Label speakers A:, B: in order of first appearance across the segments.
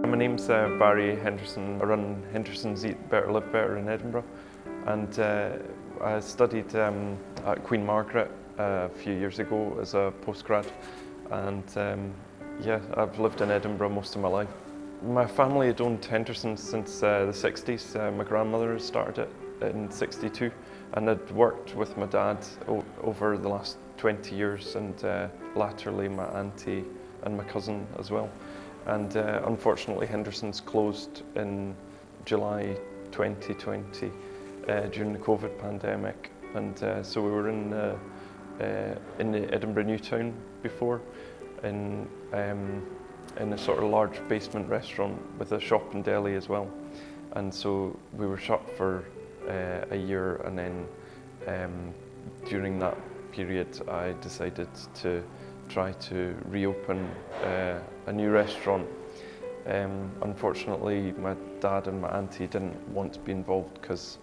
A: My name's Barrie Henderson. I run Henderson's Eat Better, Live Better in Edinburgh, and I studied at Queen Margaret a few years ago as a postgrad, and yeah, I've lived in Edinburgh most of my life. My family had owned Henderson's since the 60s. My grandmother started it in '62, and I'd worked with my dad over the last 20 years, and latterly my auntie and my cousin as well. And unfortunately, Henderson's closed in July 2020 during the COVID pandemic, and so we were in the Edinburgh New Town before, in a sort of large basement restaurant with a shop and deli as well. And so we were shut for a year, and then during that period I decided to try to reopen a new restaurant. Unfortunately, my dad and my auntie didn't want to be involved because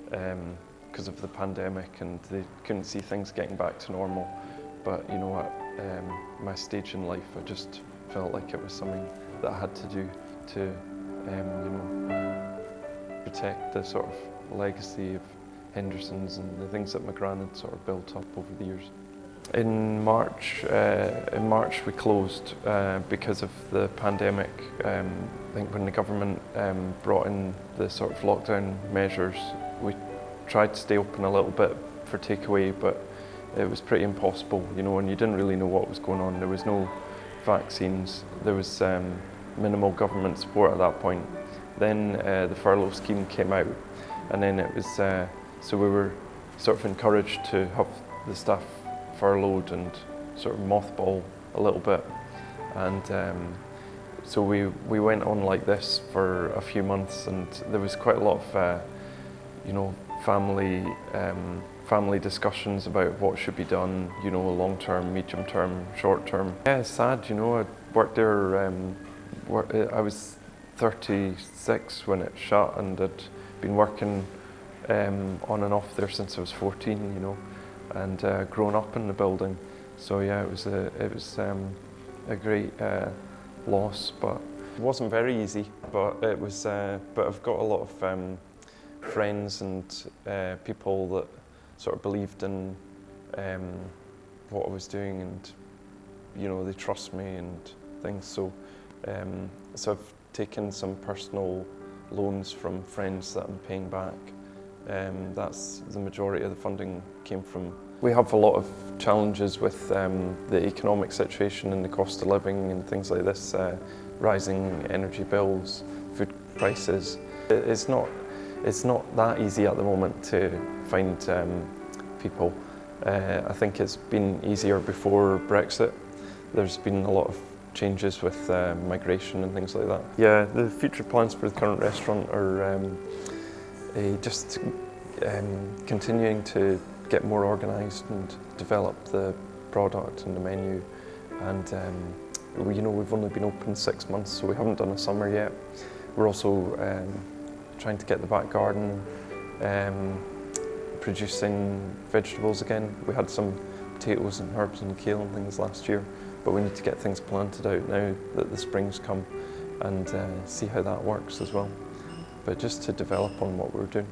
A: of the pandemic, and they couldn't see things getting back to normal. But you know, at my stage in life, I just felt like it was something that I had to do to you know, protect the sort of legacy of Henderson's and the things that my gran had sort of built up over the years. In March we closed because of the pandemic. I think when the government brought in the sort of lockdown measures, we tried to stay open a little bit for takeaway, but it was pretty impossible, you know, and you didn't really know what was going on. There was no vaccines, there was minimal government support at that point. Then the furlough scheme came out, and then it was, so we were sort of encouraged to have the staff furloughed and sort of mothball a little bit, and so we went on like this for a few months, and there was quite a lot of you know, family discussions about what should be done, you know, long term, medium term, short term. Yeah, it's sad, you know. I worked there. I was 36 when it shut, and I'd been working on and off there since I was 14, you know, and grown up in the building. So yeah, it was a great loss, but it wasn't very easy. But it was. But I've got a lot of friends and people that sort of believed in what I was doing, and you know, they trust me and things. So so I've taken some personal loans from friends that I'm paying back. That's the majority of the funding came from. We have a lot of challenges with the economic situation and the cost of living and things like this, rising energy bills, food prices. It's not that easy at the moment to find people. I think it's been easier before Brexit. There's been a lot of changes with migration and things like that. Yeah, the future plans for the current restaurant are just continuing to get more organised and develop the product and the menu. And you know, we've only been open 6 months, so we haven't done a summer yet. We're also trying to get the back garden producing vegetables again. We had some potatoes and herbs and kale and things last year, but we need to get things planted out now that the spring's come, and see how that works as well. But just to develop on what we're doing.